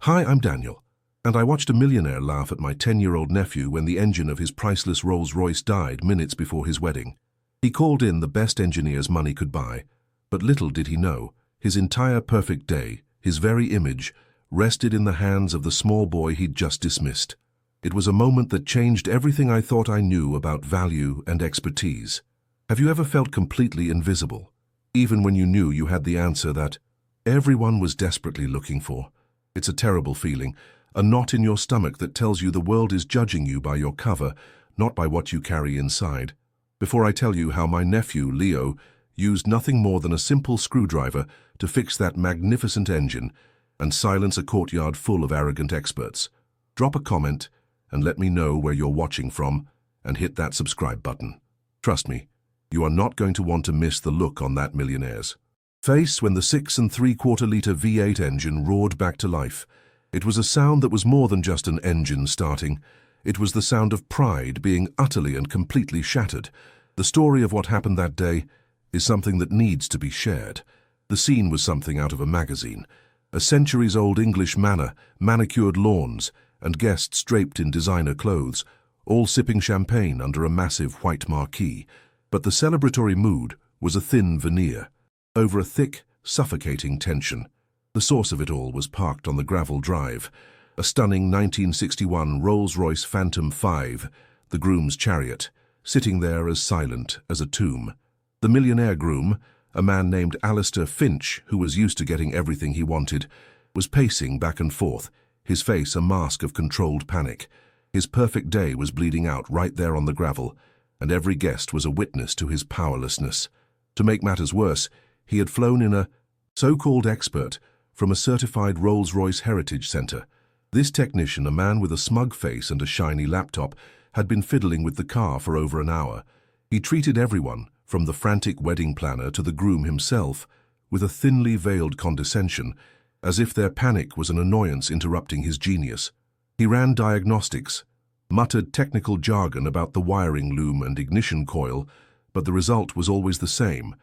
Hi, I'm Daniel, and I watched a millionaire laugh at my 10-year-old nephew when the engine of his priceless Rolls-Royce died minutes before his wedding. He called in the best engineers money could buy, but little did he know, his entire perfect day, his very image, rested in the hands of the small boy he'd just dismissed. It was a moment that changed everything I thought I knew about value and expertise. Have you ever felt completely invisible, even when you knew you had the answer that everyone was desperately looking for? It's a terrible feeling, a knot in your stomach that tells you the world is judging you by your cover, not by what you carry inside. Before I tell you how my nephew, Leo, used nothing more than a simple screwdriver to fix that magnificent engine and silence a courtyard full of arrogant experts, drop a comment and let me know where you're watching from, and hit that subscribe button. Trust me, you are not going to want to miss the look on that millionaire's face when the 6 3/4-liter V8 engine roared back to life. It was a sound that was more than just an engine starting. It was the sound of pride being utterly and completely shattered. The story of what happened that day is something that needs to be shared. The scene was something out of a magazine. A centuries-old English manor, manicured lawns, and guests draped in designer clothes, all sipping champagne under a massive white marquee. But the celebratory mood was a thin veneer, over a thick, suffocating tension. The source of it all was parked on the gravel drive, a stunning 1961 Rolls-Royce Phantom 5, the groom's chariot, sitting there as silent as a tomb. The millionaire groom, a man named Alistair Finch, who was used to getting everything he wanted, was pacing back and forth, his face a mask of controlled panic. His perfect day was bleeding out right there on the gravel, and every guest was a witness to his powerlessness. To make matters worse, he had flown in a so-called expert from a certified Rolls-Royce Heritage Center. This technician, a man with a smug face and a shiny laptop, had been fiddling with the car for over an hour. He treated everyone, from the frantic wedding planner to the groom himself, with a thinly veiled condescension, as if their panic was an annoyance interrupting his genius. He ran diagnostics, muttered technical jargon about the wiring loom and ignition coil, but the result was always the same: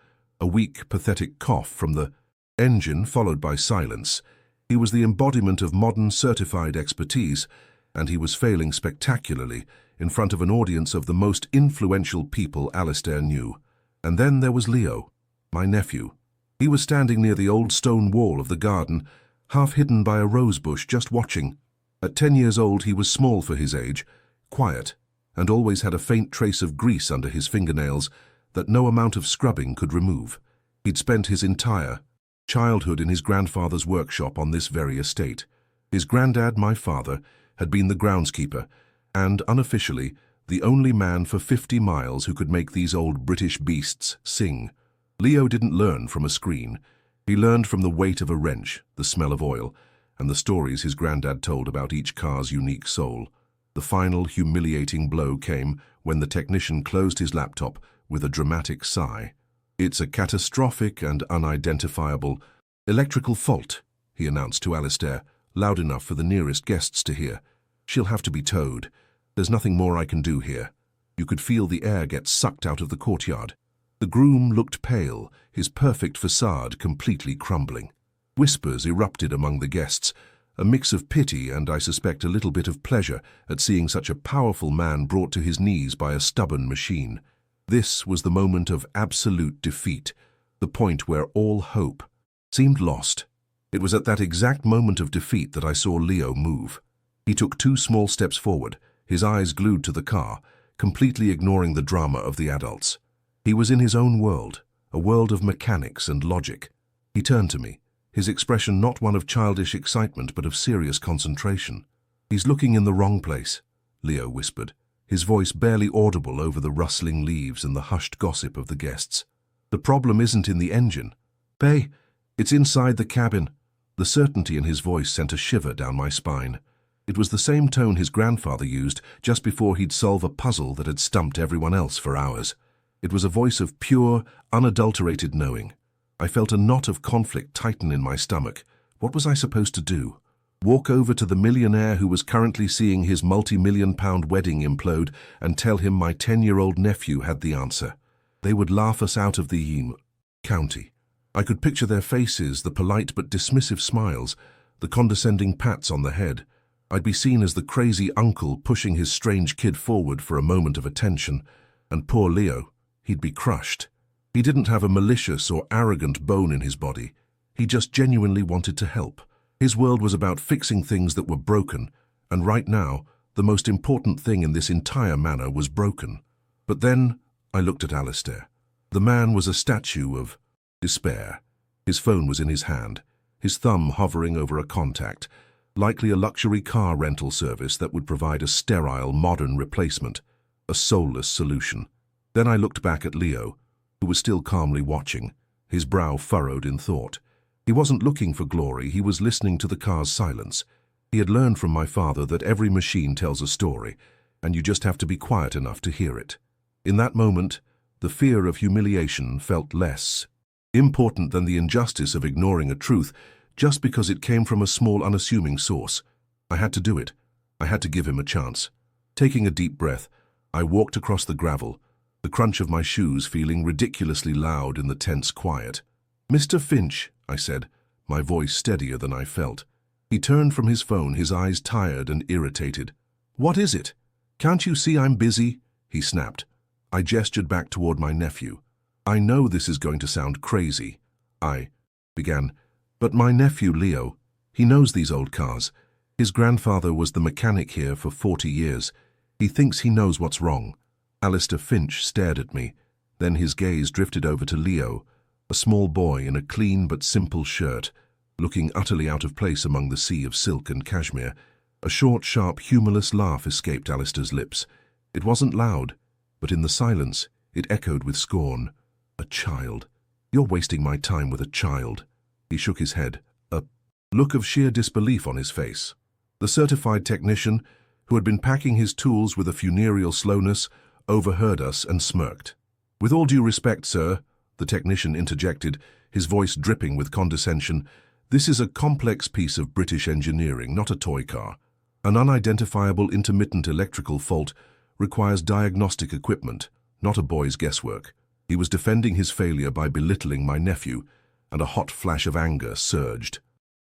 a weak, pathetic cough from the engine followed by silence. He was the embodiment of modern certified expertise, and he was failing spectacularly in front of an audience of the most influential people Alistair knew. And then there was Leo, my nephew. He was standing near the old stone wall of the garden, half hidden by a rose bush, just watching. At 10 years old, he was small for his age, quiet, and always had a faint trace of grease under his fingernails that no amount of scrubbing could remove. He'd spent his entire childhood in his grandfather's workshop on this very estate. His granddad, my father, had been the groundskeeper, and, unofficially, the only man for 50 miles who could make these old British beasts sing. Leo didn't learn from a screen. He learned from the weight of a wrench, the smell of oil, and the stories his granddad told about each car's unique soul. The final, humiliating blow came when the technician closed his laptop with a dramatic sigh. "It's a catastrophic and unidentifiable electrical fault," he announced to Alistair, loud enough for the nearest guests to hear. "She'll have to be towed. There's nothing more I can do here." You could feel the air get sucked out of the courtyard. The groom looked pale, his perfect facade completely crumbling. Whispers erupted among the guests, a mix of pity and, I suspect, a little bit of pleasure at seeing such a powerful man brought to his knees by a stubborn machine. This was the moment of absolute defeat, the point where all hope seemed lost. It was at that exact moment of defeat that I saw Leo move. He took 2 small steps forward, his eyes glued to the car, completely ignoring the drama of the adults. He was in his own world, a world of mechanics and logic. He turned to me, his expression not one of childish excitement but of serious concentration. "He's looking in the wrong place," Leo whispered, his voice barely audible over the rustling leaves and the hushed gossip of the guests. "The problem isn't in the engine, Bay, it's inside the cabin." The certainty in his voice sent a shiver down my spine. It was the same tone his grandfather used just before he'd solve a puzzle that had stumped everyone else for hours. It was a voice of pure, unadulterated knowing. I felt a knot of conflict tighten in my stomach. What was I supposed to do? Walk over to the millionaire who was currently seeing his multi-million-pound wedding implode and tell him my 10-year-old nephew had the answer? They would laugh us out of the county. I could picture their faces, the polite but dismissive smiles, the condescending pats on the head. I'd be seen as the crazy uncle pushing his strange kid forward for a moment of attention, and poor Leo, he'd be crushed. He didn't have a malicious or arrogant bone in his body. He just genuinely wanted to help. His world was about fixing things that were broken, and right now, the most important thing in this entire manor was broken. But then, I looked at Alistair. The man was a statue of despair. His phone was in his hand, his thumb hovering over a contact, likely a luxury car rental service that would provide a sterile, modern replacement, a soulless solution. Then I looked back at Leo, who was still calmly watching, his brow furrowed in thought. He wasn't looking for glory, he was listening to the car's silence. He had learned from my father that every machine tells a story, and you just have to be quiet enough to hear it. In that moment, the fear of humiliation felt less important than the injustice of ignoring a truth just because it came from a small, unassuming source. I had to do it. I had to give him a chance. Taking a deep breath, I walked across the gravel, the crunch of my shoes feeling ridiculously loud in the tense quiet. "Mr. Finch," I said, my voice steadier than I felt. He turned from his phone, his eyes tired and irritated. "What is it? Can't you see I'm busy?" he snapped. I gestured back toward my nephew. "I know this is going to sound crazy," I began, "but my nephew Leo, he knows these old cars. His grandfather was the mechanic here for 40 years. He thinks he knows what's wrong." Alistair Finch stared at me, then his gaze drifted over to Leo, a small boy in a clean but simple shirt, looking utterly out of place among the sea of silk and cashmere. A short, sharp, humorless laugh escaped Alistair's lips. It wasn't loud, but in the silence, it echoed with scorn. "A child. You're wasting my time with a child." He shook his head, a look of sheer disbelief on his face. The certified technician, who had been packing his tools with a funereal slowness, overheard us and smirked. "With all due respect, sir," the technician interjected, his voice dripping with condescension, "this is a complex piece of British engineering, not a toy car. An unidentifiable intermittent electrical fault requires diagnostic equipment, not a boy's guesswork." He was defending his failure by belittling my nephew, and a hot flash of anger surged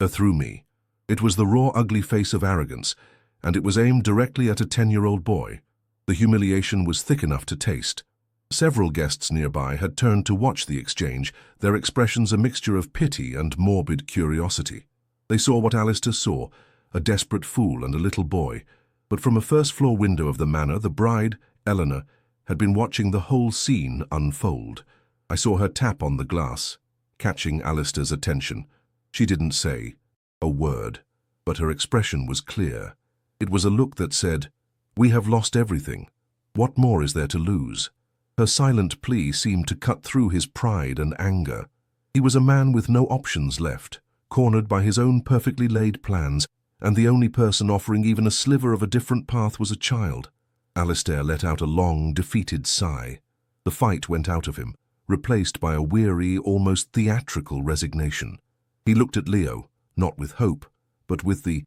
through me. It was the raw, ugly face of arrogance, and it was aimed directly at a 10-year-old boy. The humiliation was thick enough to taste. Several guests nearby had turned to watch the exchange, their expressions a mixture of pity and morbid curiosity. They saw what Alistair saw, a desperate fool and a little boy, but from a first-floor window of the manor, the bride, Eleanor, had been watching the whole scene unfold. I saw her tap on the glass, catching Alistair's attention. She didn't say a word, but her expression was clear. It was a look that said, "We have lost everything. What more is there to lose?" Her silent plea seemed to cut through his pride and anger. He was a man with no options left, cornered by his own perfectly laid plans, and the only person offering even a sliver of a different path was a child. Alistair let out a long, defeated sigh. The fight went out of him, replaced by a weary, almost theatrical resignation. He looked at Leo, not with hope, but with the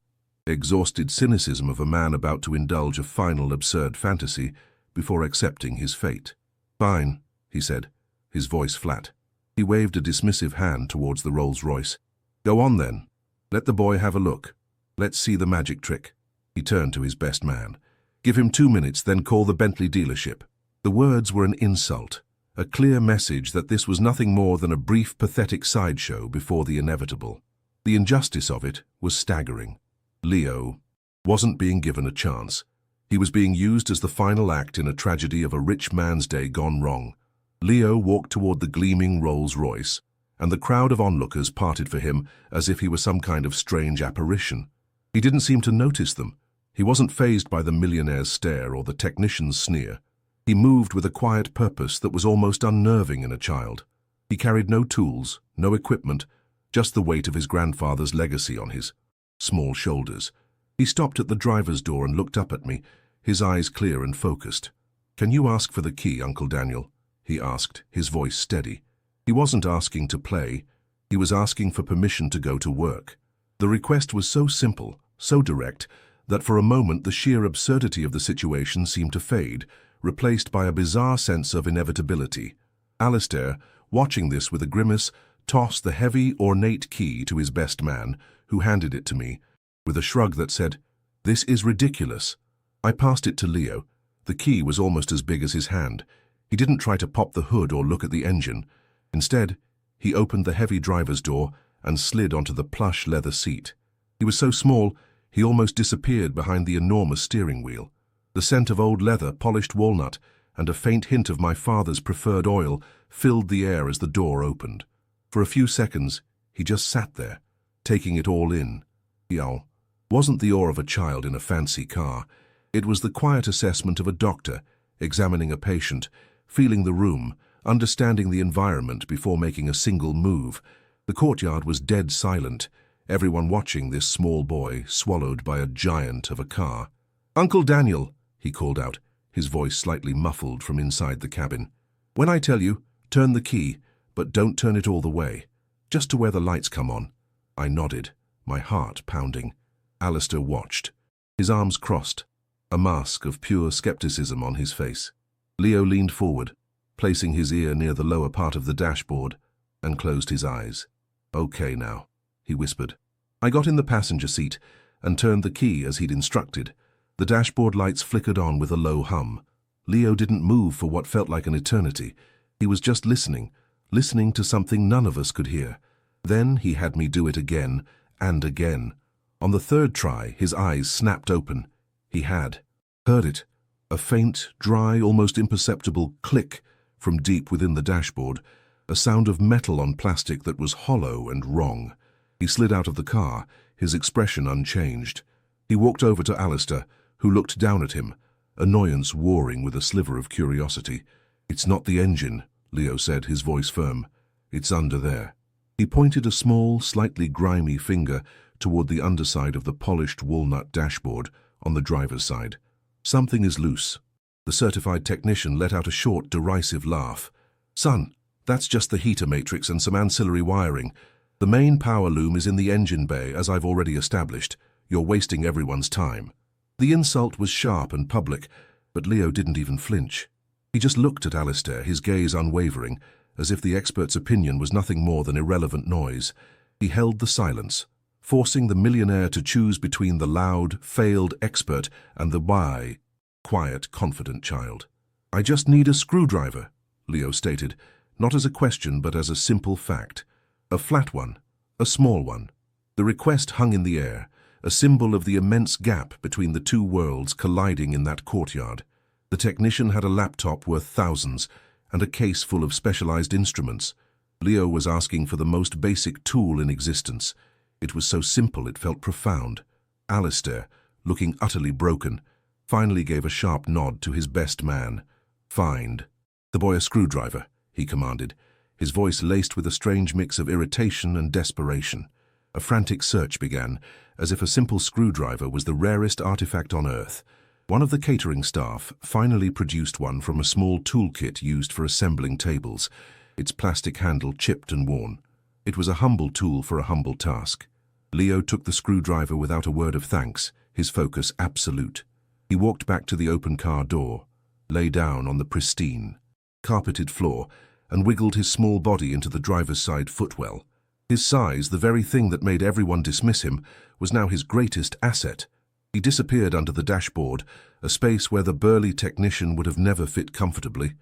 exhausted cynicism of a man about to indulge a final absurd fantasy before accepting his fate. "Fine," he said, his voice flat. He waved a dismissive hand towards the Rolls-Royce. "Go on then. Let the boy have a look. Let's see the magic trick." He turned to his best man. "Give him 2 minutes, then call the Bentley dealership." The words were an insult, a clear message that this was nothing more than a brief, pathetic sideshow before the inevitable. The injustice of it was staggering. Leo wasn't being given a chance. He was being used as the final act in a tragedy of a rich man's day gone wrong. Leo walked toward the gleaming Rolls-Royce, and the crowd of onlookers parted for him as if he were some kind of strange apparition. He didn't seem to notice them. He wasn't fazed by the millionaire's stare or the technician's sneer. He moved with a quiet purpose that was almost unnerving in a child. He carried no tools, no equipment, just the weight of his grandfather's legacy on his small shoulders. He stopped at the driver's door and looked up at me, his eyes clear and focused. "Can you ask for the key, Uncle Daniel?" he asked, his voice steady. He wasn't asking to play. He was asking for permission to go to work. The request was so simple, so direct, that for a moment the sheer absurdity of the situation seemed to fade, replaced by a bizarre sense of inevitability. Alistair, watching this with a grimace, tossed the heavy, ornate key to his best man, who handed it to me, with a shrug that said, "This is ridiculous." I passed it to Leo. The key was almost as big as his hand. He didn't try to pop the hood or look at the engine. Instead, he opened the heavy driver's door and slid onto the plush leather seat. He was so small, he almost disappeared behind the enormous steering wheel. The scent of old leather, polished walnut, and a faint hint of my father's preferred oil filled the air as the door opened. For a few seconds, he just sat there, taking it all in. It wasn't the awe of a child in a fancy car. It was the quiet assessment of a doctor, examining a patient, feeling the room, understanding the environment before making a single move. The courtyard was dead silent, everyone watching this small boy swallowed by a giant of a car. "Uncle Daniel," he called out, his voice slightly muffled from inside the cabin. "When I tell you, turn the key, but don't turn it all the way, just to where the lights come on." I nodded, my heart pounding. Alistair watched, his arms crossed, a mask of pure skepticism on his face. Leo leaned forward, placing his ear near the lower part of the dashboard, and closed his eyes. "Okay now," he whispered. I got in the passenger seat and turned the key as he'd instructed. The dashboard lights flickered on with a low hum. Leo didn't move for what felt like an eternity. He was just listening to something none of us could hear. Then he had me do it again and again. On the third try, his eyes snapped open. He had heard it. A faint, dry, almost imperceptible click from deep within the dashboard, a sound of metal on plastic that was hollow and wrong. He slid out of the car, his expression unchanged. He walked over to Alistair, who looked down at him, annoyance warring with a sliver of curiosity. "It's not the engine," Leo said, his voice firm. "It's under there." He pointed a small, slightly grimy finger toward the underside of the polished walnut dashboard on the driver's side. "Something is loose." The certified technician let out a short, derisive laugh. "Son, that's just the heater matrix and some ancillary wiring. The main power loom is in the engine bay, as I've already established. You're wasting everyone's time." The insult was sharp and public, but Leo didn't even flinch. He just looked at Alistair, his gaze unwavering, as if the expert's opinion was nothing more than irrelevant noise. He held the silence, forcing the millionaire to choose between the loud, failed expert and the quiet, confident child. "I just need a screwdriver," Leo stated, not as a question but as a simple fact. A flat one, a small one. The request hung in the air, a symbol of the immense gap between the two worlds colliding in that courtyard. The technician had a laptop worth thousands and a case full of specialized instruments. Leo was asking for the most basic tool in existence. It was so simple it felt profound. Alistair, looking utterly broken, finally gave a sharp nod to his best man. "Find the boy a screwdriver," he commanded, his voice laced with a strange mix of irritation and desperation. A frantic search began, as if a simple screwdriver was the rarest artifact on Earth. One of the catering staff finally produced one from a small toolkit used for assembling tables, its plastic handle chipped and worn. It was a humble tool for a humble task. Leo took the screwdriver without a word of thanks, his focus absolute. He walked back to the open car door, lay down on the pristine, carpeted floor, and wiggled his small body into the driver's side footwell. His size, the very thing that made everyone dismiss him, was now his greatest asset. He disappeared under the dashboard, a space where the burly technician would have never fit comfortably.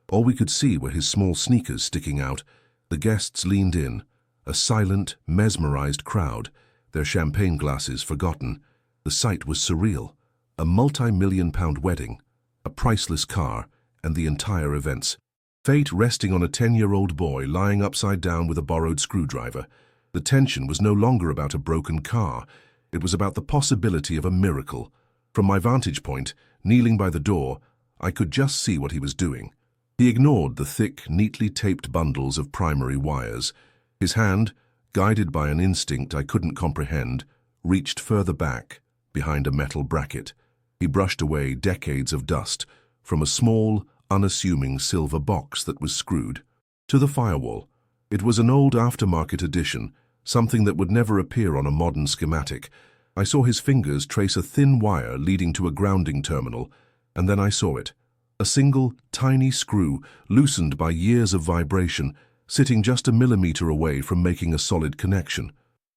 All we could see were his small sneakers sticking out. The guests leaned in, a silent, mesmerized crowd, their champagne glasses forgotten. The sight was surreal. A multi-million-pound wedding, a priceless car, and the entire events. Fate resting on a 10-year-old boy lying upside down with a borrowed screwdriver. The tension was no longer about a broken car. It was about the possibility of a miracle. From my vantage point, kneeling by the door, I could just see what he was doing. He ignored the thick, neatly taped bundles of primary wires. His hand, guided by an instinct I couldn't comprehend, reached further back, behind a metal bracket. He brushed away decades of dust from a small, unassuming silver box that was screwed to the firewall. It was an old aftermarket edition, something that would never appear on a modern schematic. I saw his fingers trace a thin wire leading to a grounding terminal, and then I saw it. A single, tiny screw, loosened by years of vibration, sitting just a millimeter away from making a solid connection.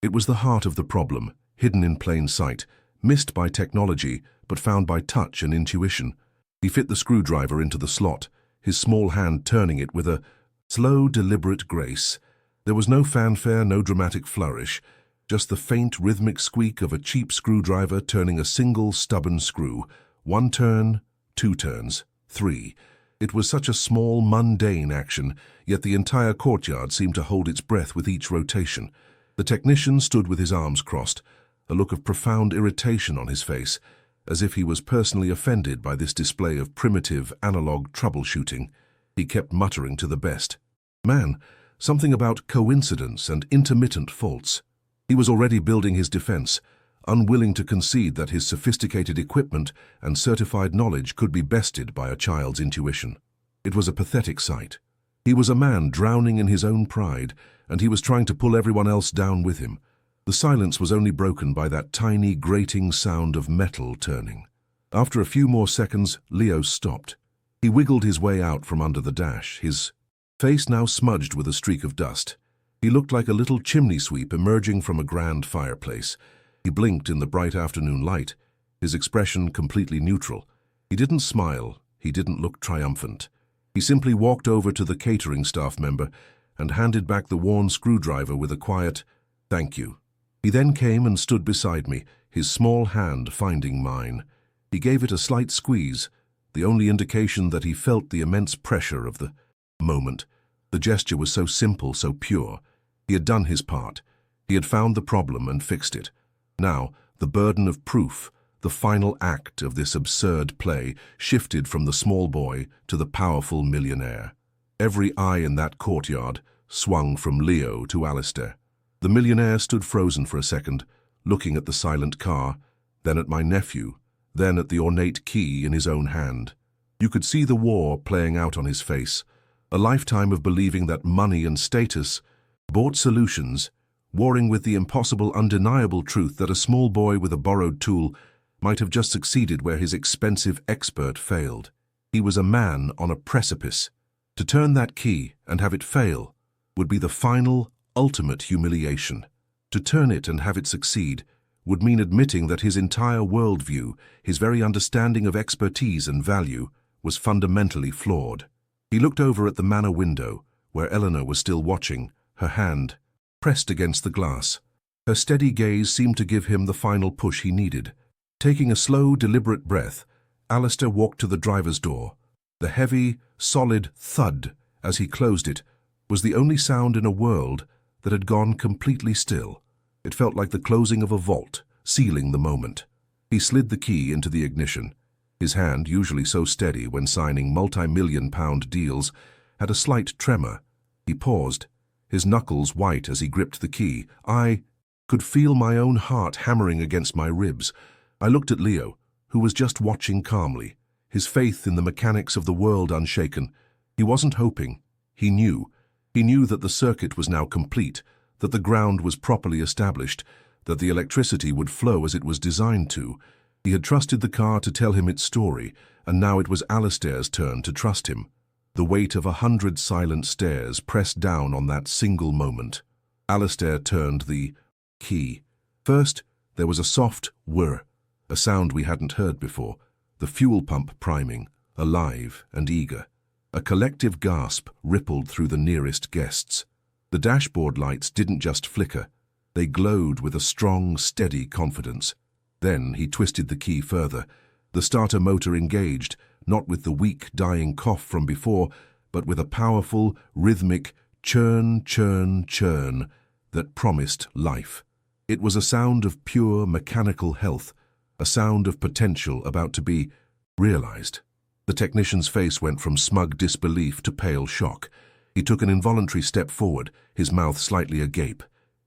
It was the heart of the problem, hidden in plain sight, missed by technology, but found by touch and intuition. He fit the screwdriver into the slot, his small hand turning it with a slow, deliberate grace. There was no fanfare, no dramatic flourish, just the faint, rhythmic squeak of a cheap screwdriver turning a single, stubborn screw. 1 turn, 2 turns, 3. It was such a small, mundane action, yet the entire courtyard seemed to hold its breath with each rotation. The technician stood with his arms crossed, a look of profound irritation on his face, as if he was personally offended by this display of primitive, analog troubleshooting. He kept muttering to the best. Man, something about coincidence and intermittent faults. He was already building his defense, unwilling to concede that his sophisticated equipment and certified knowledge could be bested by a child's intuition. It was a pathetic sight. He was a man drowning in his own pride, and he was trying to pull everyone else down with him. The silence was only broken by that tiny, grating sound of metal turning. After a few more seconds, Leo stopped. He wiggled his way out from under the dash, his face now smudged with a streak of dust. He looked like a little chimney sweep emerging from a grand fireplace. He blinked in the bright afternoon light, his expression completely neutral. He didn't smile, he didn't look triumphant. He simply walked over to the catering staff member and handed back the worn screwdriver with a quiet, "Thank you." He then came and stood beside me, his small hand finding mine. He gave it a slight squeeze, the only indication that he felt the immense pressure of the moment. The gesture was so simple, so pure. He had done his part. He had found the problem and fixed it. Now, the burden of proof, the final act of this absurd play, shifted from the small boy to the powerful millionaire. Every eye in that courtyard swung from Leo to Alistair. The millionaire stood frozen for a second, looking at the silent car, then at my nephew, then at the ornate key in his own hand. You could see the war playing out on his face, a lifetime of believing that money and status bought solutions, warring with the impossible, undeniable truth that a small boy with a borrowed tool might have just succeeded where his expensive expert failed. He was a man on a precipice. To turn that key and have it fail would be the final, ultimate humiliation. To turn it and have it succeed would mean admitting that his entire worldview, his very understanding of expertise and value, was fundamentally flawed. He looked over at the manor window, where Eleanor was still watching, her hand pressed against the glass. Her steady gaze seemed to give him the final push he needed. Taking a slow, deliberate breath, Alistair walked to the driver's door. The heavy, solid thud as he closed it was the only sound in a world that had gone completely still. It felt like the closing of a vault, sealing the moment. He slid the key into the ignition. His hand, usually so steady when signing multi-million-pound deals, had a slight tremor. He paused, his knuckles white as he gripped the key. I could feel my own heart hammering against my ribs. I looked at Leo, who was just watching calmly, his faith in the mechanics of the world unshaken. He wasn't hoping. He knew. He knew that the circuit was now complete, that the ground was properly established, that the electricity would flow as it was designed to. He had trusted the car to tell him its story, and now it was Alistair's turn to trust him. The weight of 100 silent stares pressed down on that single moment. Alistair turned the key. First, there was a soft whir, a sound we hadn't heard before, the fuel pump priming, alive and eager. A collective gasp rippled through the nearest guests. The dashboard lights didn't just flicker. They glowed with a strong, steady confidence. Then he twisted the key further. The starter motor engaged, not with the weak, dying cough from before, but with a powerful, rhythmic churn, churn, churn that promised life. It was a sound of pure mechanical health, a sound of potential about to be realized. The technician's face went from smug disbelief to pale shock. He took an involuntary step forward, his mouth slightly agape.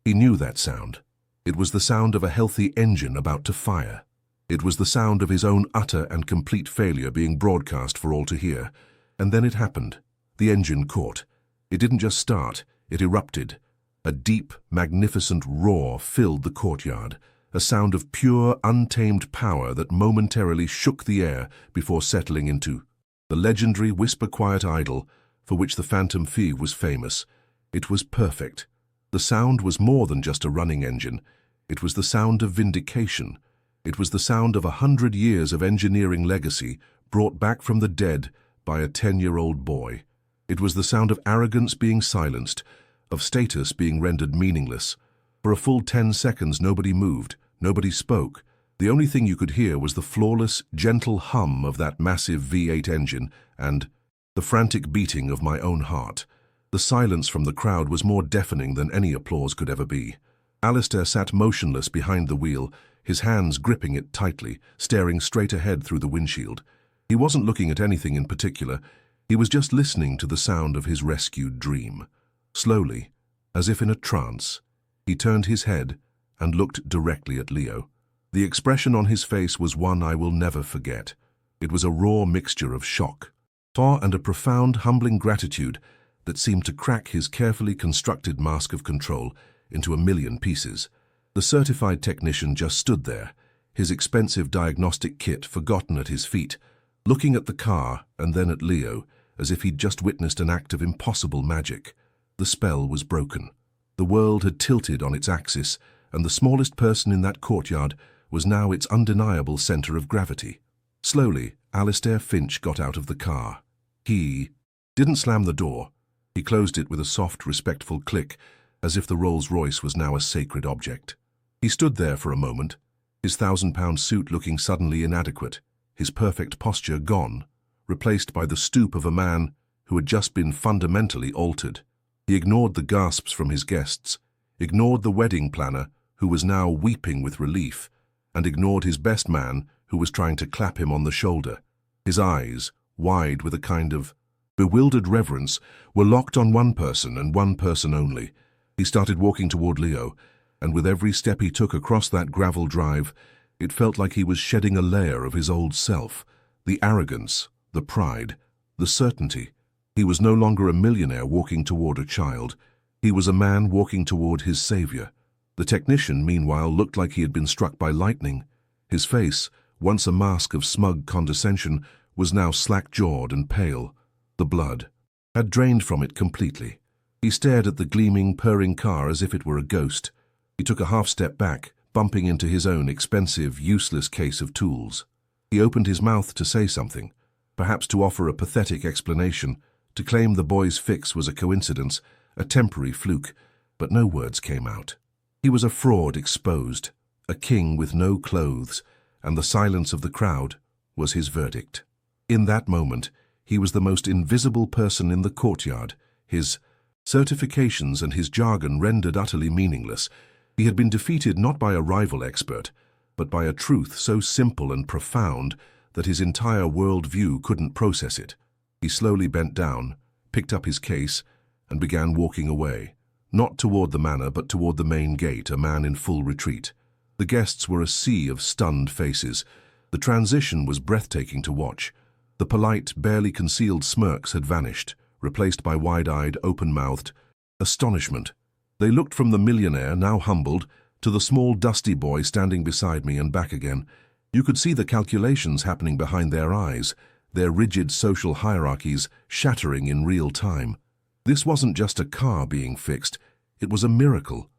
He knew that sound. It was the sound of a healthy engine about to fire. It was the sound of his own utter and complete failure being broadcast for all to hear. And then it happened. The engine caught. It didn't just start, it erupted. A deep, magnificent roar filled the courtyard, a sound of pure, untamed power that momentarily shook the air before settling into the legendary whisper-quiet idol for which the Phantom Thief was famous. It was perfect. The sound was more than just a running engine. It was the sound of vindication. It was the sound of 100 years of engineering legacy brought back from the dead by a 10-year-old boy. It was the sound of arrogance being silenced, of status being rendered meaningless. For a full 10 seconds nobody moved, nobody spoke. The only thing you could hear was the flawless, gentle hum of that massive V8 engine and the frantic beating of my own heart. The silence from the crowd was more deafening than any applause could ever be. Alistair sat motionless behind the wheel, his hands gripping it tightly, staring straight ahead through the windshield. He wasn't looking at anything in particular. He was just listening to the sound of his rescued dream. Slowly, as if in a trance, he turned his head and looked directly at Leo. The expression on his face was one I will never forget. It was a raw mixture of shock, awe, and a profound, humbling gratitude that seemed to crack his carefully constructed mask of control into a million pieces. The certified technician just stood there, his expensive diagnostic kit forgotten at his feet, looking at the car and then at Leo as if he'd just witnessed an act of impossible magic. The spell was broken. The world had tilted on its axis, and the smallest person in that courtyard was now its undeniable center of gravity. Slowly, Alistair Finch got out of the car. He didn't slam the door. He closed it with a soft, respectful click, as if the Rolls-Royce was now a sacred object. He stood there for a moment, his 1,000-pound suit looking suddenly inadequate, his perfect posture gone, replaced by the stoop of a man who had just been fundamentally altered. He ignored the gasps from his guests, ignored the wedding planner, who was now weeping with relief, and ignored his best man, who was trying to clap him on the shoulder. His eyes, wide with a kind of bewildered reverence, were locked on one person and one person only. He started walking toward Leo, and with every step he took across that gravel drive, it felt like he was shedding a layer of his old self, the arrogance, the pride, the certainty. He was no longer a millionaire walking toward a child. He was a man walking toward his savior. The technician, meanwhile, looked like he had been struck by lightning. His face, once a mask of smug condescension, was now slack-jawed and pale. The blood had drained from it completely. He stared at the gleaming, purring car as if it were a ghost. He took a half-step back, bumping into his own expensive, useless case of tools. He opened his mouth to say something, perhaps to offer a pathetic explanation, to claim the boy's fix was a coincidence, a temporary fluke, but no words came out. He was a fraud exposed, a king with no clothes, and the silence of the crowd was his verdict. In that moment, he was the most invisible person in the courtyard, his certifications and his jargon rendered utterly meaningless. He had been defeated not by a rival expert, but by a truth so simple and profound that his entire world-view couldn't process it. He slowly bent down, picked up his case, and began walking away, not toward the manor but toward the main gate, a man in full retreat. The guests were a sea of stunned faces. The transition was breathtaking to watch. The polite, barely concealed smirks had vanished, replaced by wide-eyed, open-mouthed astonishment. They looked from the millionaire, now humbled, to the small, dusty boy standing beside me and back again. You could see the calculations happening behind their eyes, their rigid social hierarchies shattering in real time. This wasn't just a car being fixed, it was a miracle.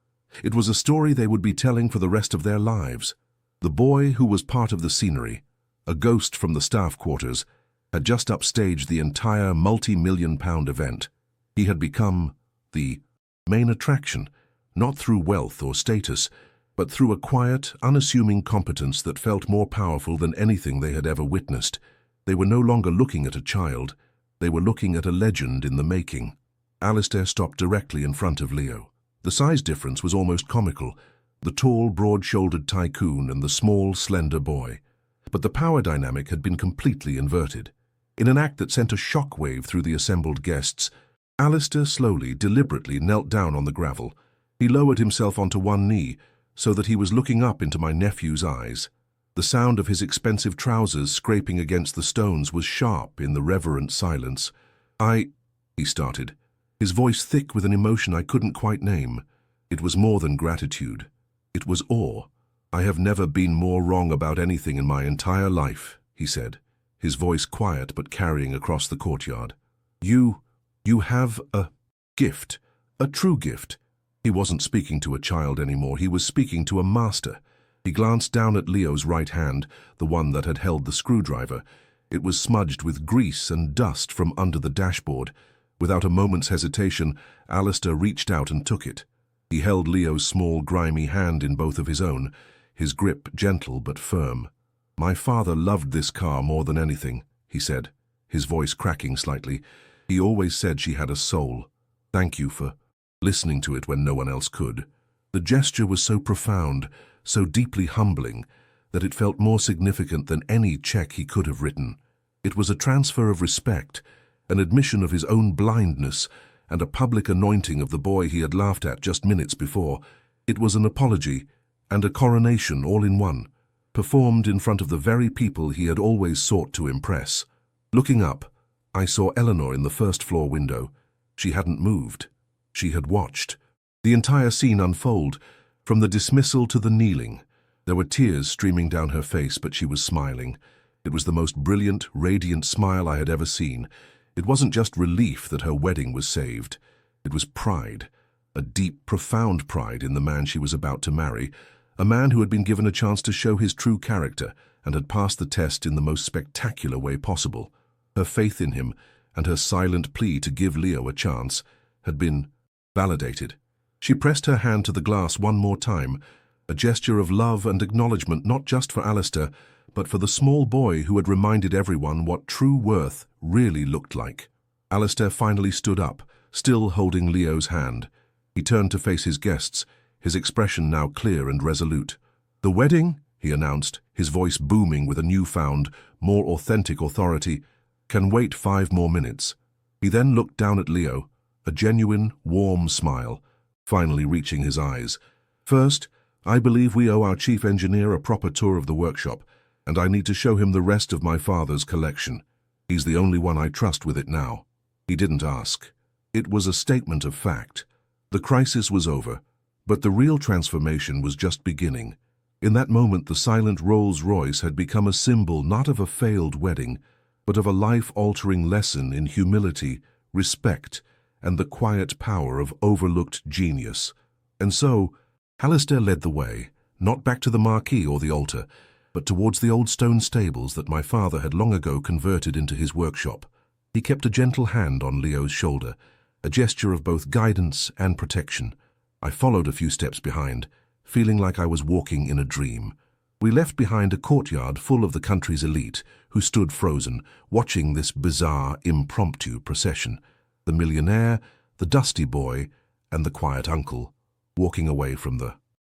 It was a story they would be telling for the rest of their lives. The boy who was part of the scenery, a ghost from the staff quarters, had just upstaged the entire multi-million-pound event. He had become the main attraction, not through wealth or status, but through a quiet, unassuming competence that felt more powerful than anything they had ever witnessed. They were no longer looking at a child, they were looking at a legend in the making. Alistair stopped directly in front of Leo. The size difference was almost comical, the tall, broad-shouldered tycoon and the small, slender boy. But the power dynamic had been completely inverted. In an act that sent a shockwave through the assembled guests, Alistair slowly, deliberately knelt down on the gravel. He lowered himself onto one knee, so that he was looking up into my nephew's eyes. The sound of his expensive trousers scraping against the stones was sharp in the reverent silence. He started, his voice thick with an emotion I couldn't quite name. It was more than gratitude. It was awe. "I have never been more wrong about anything in my entire life," he said, his voice quiet but carrying across the courtyard. You have a gift, a true gift." He wasn't speaking to a child anymore, he was speaking to a master. He glanced down at Leo's right hand, the one that had held the screwdriver. It was smudged with grease and dust from under the dashboard. Without a moment's hesitation, Alistair reached out and took it. He held Leo's small, grimy hand in both of his own, his grip gentle but firm. "My father loved this car more than anything," he said, his voice cracking slightly. "He always said she had a soul. Thank you for listening to it when no one else could." The gesture was so profound, so deeply humbling, that it felt more significant than any check he could have written. It was a transfer of respect, an admission of his own blindness, and a public anointing of the boy he had laughed at just minutes before. It was an apology and a coronation all in one, performed in front of the very people he had always sought to impress. Looking up, I saw Eleanor in the first-floor window. She hadn't moved. She had watched the entire scene unfold, from the dismissal to the kneeling. There were tears streaming down her face, but she was smiling. It was the most brilliant, radiant smile I had ever seen. It wasn't just relief that her wedding was saved. It was pride, a deep, profound pride in the man she was about to marry, a man who had been given a chance to show his true character and had passed the test in the most spectacular way possible. Her faith in him and her silent plea to give Leo a chance had been validated. She pressed her hand to the glass one more time, a gesture of love and acknowledgement not just for Alistair, but for the small boy who had reminded everyone what true worth really looked like. Alistair finally stood up, still holding Leo's hand. He turned to face his guests, his expression now clear and resolute. "The wedding," he announced, his voice booming with a newfound, more authentic authority, "can wait 5 more minutes." He then looked down at Leo, a genuine, warm smile, finally reaching his eyes. "First, I believe we owe our chief engineer a proper tour of the workshop, and I need to show him the rest of my father's collection. He's the only one I trust with it now." He didn't ask. It was a statement of fact. The crisis was over, but the real transformation was just beginning. In that moment, the silent Rolls-Royce had become a symbol not of a failed wedding, but of a life-altering lesson in humility, respect, and the quiet power of overlooked genius. And so, Alistair led the way, not back to the marquee or the altar, but towards the old stone stables that my father had long ago converted into his workshop. He kept a gentle hand on Leo's shoulder, a gesture of both guidance and protection. I followed a few steps behind, feeling like I was walking in a dream. We left behind a courtyard full of the country's elite, who stood frozen, watching this bizarre, impromptu procession. The millionaire, the dusty boy, and the quiet uncle, walking away from the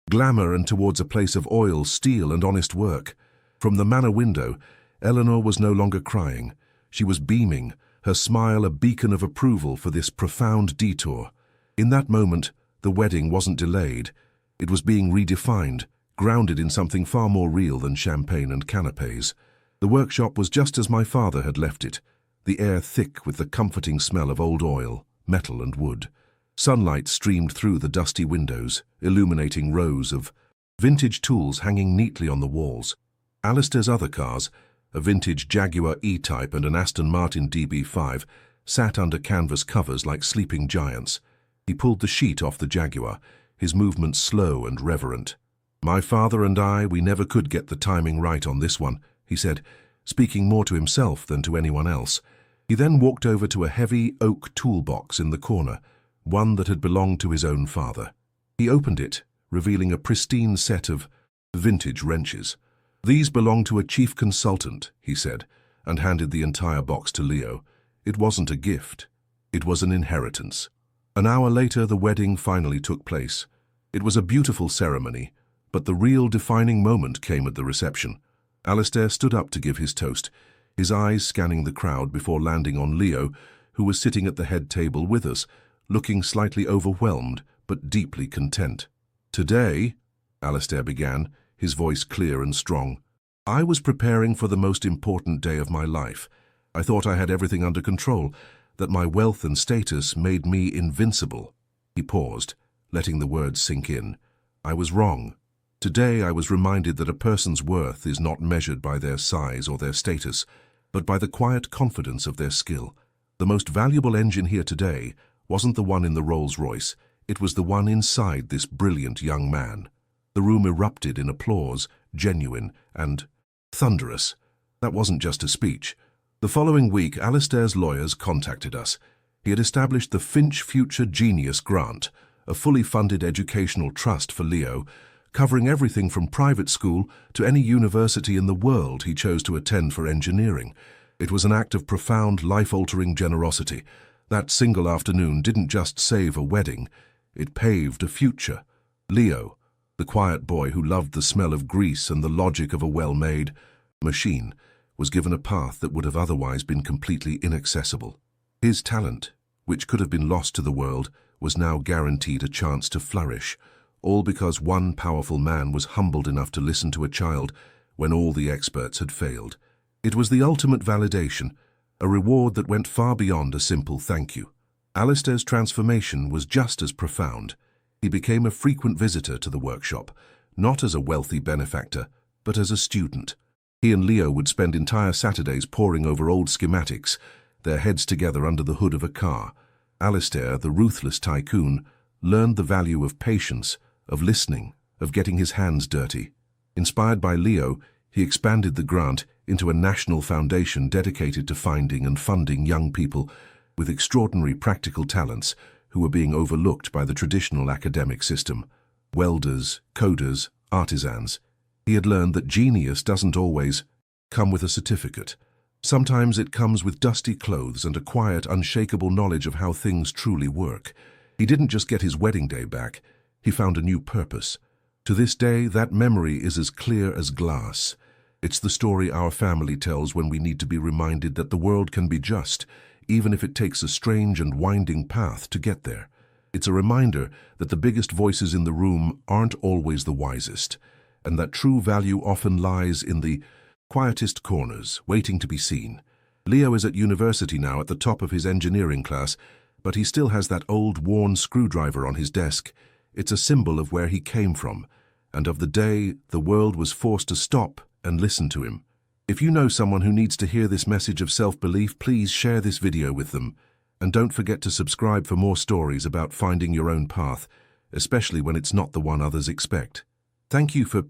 glamour and towards a place of oil, steel, and honest work. From the manor window, Eleanor was no longer crying. She was beaming, her smile a beacon of approval for this profound detour. In that moment, the wedding wasn't delayed. It was being redefined, grounded in something far more real than champagne and canapes. The workshop was just as my father had left it, the air thick with the comforting smell of old oil, metal and wood. Sunlight streamed through the dusty windows, illuminating rows of vintage tools hanging neatly on the walls. Alistair's other cars, a vintage Jaguar E-Type and an Aston Martin DB5, sat under canvas covers like sleeping giants. He pulled the sheet off the Jaguar, his movements slow and reverent. "My father and I, we never could get the timing right on this one," he said, speaking more to himself than to anyone else. He then walked over to a heavy oak toolbox in the corner, one that had belonged to his own father. He opened it, revealing a pristine set of vintage wrenches. "These belong to a chief consultant," he said, and handed the entire box to Leo. It wasn't a gift. It was an inheritance. An hour later, the wedding finally took place. It was a beautiful ceremony, but the real defining moment came at the reception. Alistair stood up to give his toast, his eyes scanning the crowd before landing on Leo, who was sitting at the head table with us, looking slightly overwhelmed but deeply content. "Today," Alistair began, his voice clear and strong, "I was preparing for the most important day of my life. I thought I had everything under control, that my wealth and status made me invincible." He paused, letting the words sink in. "I was wrong. Today I was reminded that a person's worth is not measured by their size or their status, but by the quiet confidence of their skill. The most valuable engine here today wasn't the one in the Rolls-Royce. it was the one inside this brilliant young man. The room erupted in applause, genuine and thunderous. That wasn't just a speech. The following week, Alistair's lawyers contacted us. He had established the Finch Future Genius Grant, a fully funded educational trust for Leo, covering everything from private school to any university in the world he chose to attend for engineering. It was an act of profound, life-altering generosity. That single afternoon didn't just save a wedding, it paved a future. Leo, the quiet boy who loved the smell of grease and the logic of a well-made machine, was given a path that would have otherwise been completely inaccessible. His talent, which could have been lost to the world, was now guaranteed a chance to flourish, all because one powerful man was humbled enough to listen to a child when all the experts had failed. It was the ultimate validation, a reward that went far beyond a simple thank you. Alistair's transformation was just as profound. He became a frequent visitor to the workshop, not as a wealthy benefactor, but as a student. He and Leo would spend entire Saturdays poring over old schematics, their heads together under the hood of a car. Alistair, the ruthless tycoon, learned the value of patience, of listening, of getting his hands dirty. Inspired by Leo, he expanded the grant into a national foundation dedicated to finding and funding young people with extraordinary practical talents who were being overlooked by the traditional academic system. Welders, coders, artisans. He had learned that genius doesn't always come with a certificate. Sometimes it comes with dusty clothes and a quiet, unshakable knowledge of how things truly work. He didn't just get his wedding day back, he found a new purpose. To this day, that memory is as clear as glass. It's the story our family tells when we need to be reminded that the world can be just, even if it takes a strange and winding path to get there. It's a reminder that the biggest voices in the room aren't always the wisest, and that true value often lies in the quietest corners, waiting to be seen. Leo is at university now, at the top of his engineering class, but he still has that old worn screwdriver on his desk. It's a symbol of where he came from, and of the day the world was forced to stop and listen to him. If you know someone who needs to hear this message of self-belief, please share this video with them. And don't forget to subscribe for more stories about finding your own path, especially when it's not the one others expect. Thank you for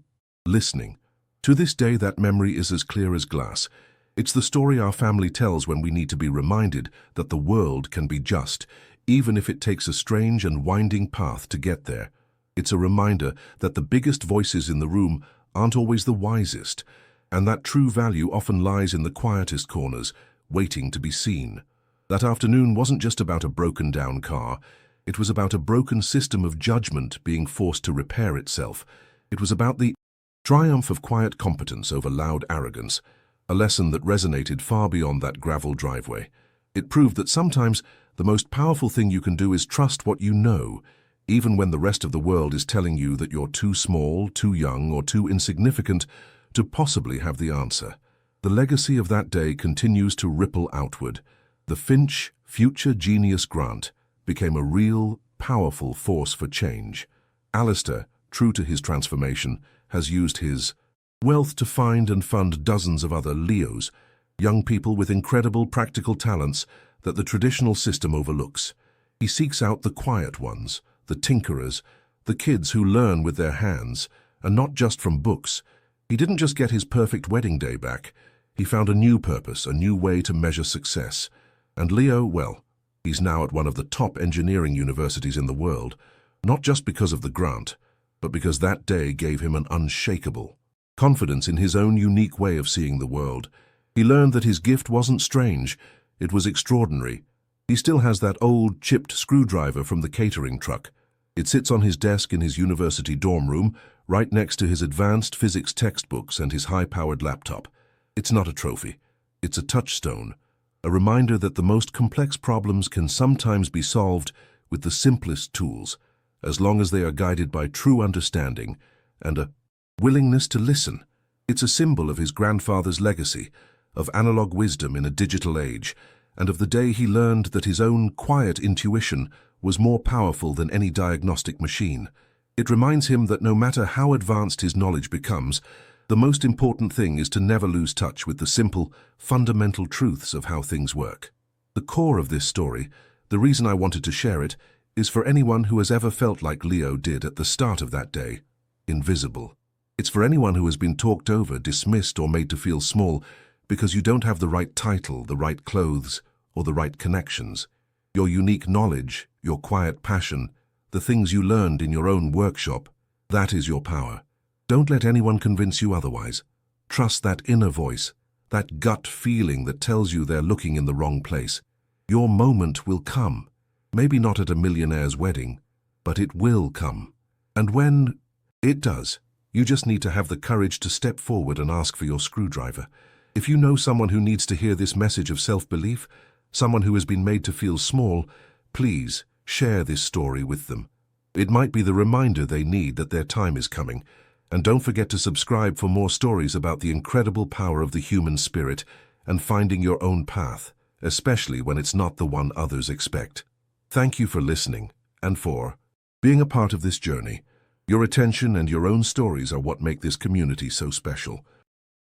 listening. To this day, that memory is as clear as glass. It's the story our family tells when we need to be reminded that the world can be just, even if it takes a strange and winding path to get there. It's a reminder that the biggest voices in the room aren't always the wisest, and that true value often lies in the quietest corners, waiting to be seen. That afternoon wasn't just about a broken-down car. It was about a broken system of judgment being forced to repair itself. It was about the triumph of quiet competence over loud arrogance, a lesson that resonated far beyond that gravel driveway. It proved that sometimes the most powerful thing you can do is trust what you know, even when the rest of the world is telling you that you're too small, too young, or too insignificant to possibly have the answer. The legacy of that day continues to ripple outward. The Finch Future Genius Grant became a real, powerful force for change. Alistair, true to his transformation, has used his wealth to find and fund dozens of other Leos, young people with incredible practical talents that the traditional system overlooks. He seeks out the quiet ones, the tinkerers, the kids who learn with their hands, and not just from books. He didn't just get his perfect wedding day back. He found a new purpose, a new way to measure success. And Leo, well, he's now at one of the top engineering universities in the world, not just because of the grant, but because that day gave him an unshakable confidence in his own unique way of seeing the world. He learned that his gift wasn't strange, it was extraordinary. He still has that old chipped screwdriver from the catering truck. It sits on his desk in his university dorm room, right next to his advanced physics textbooks and his high-powered laptop. It's not a trophy, it's a touchstone, a reminder that the most complex problems can sometimes be solved with the simplest tools, as long as they are guided by true understanding and a willingness to listen. It's a symbol of his grandfather's legacy, of analog wisdom in a digital age, and of the day he learned that his own quiet intuition was more powerful than any diagnostic machine. It reminds him that no matter how advanced his knowledge becomes, the most important thing is to never lose touch with the simple, fundamental truths of how things work. The core of this story, the reason I wanted to share it, is for anyone who has ever felt like Leo did at the start of that day, invisible. It's for anyone who has been talked over, dismissed, or made to feel small because you don't have the right title, the right clothes, or the right connections. Your unique knowledge, your quiet passion, the things you learned in your own workshop, that is your power. Don't let anyone convince you otherwise. Trust that inner voice, that gut feeling that tells you they're looking in the wrong place. Your moment will come. Maybe not at a millionaire's wedding, but it will come. And when it does, you just need to have the courage to step forward and ask for your screwdriver. If you know someone who needs to hear this message of self-belief, someone who has been made to feel small, please share this story with them. It might be the reminder they need that their time is coming. And don't forget to subscribe for more stories about the incredible power of the human spirit and finding your own path, especially when it's not the one others expect. Thank you for listening and for being a part of this journey. Your attention and your own stories are what make this community so special.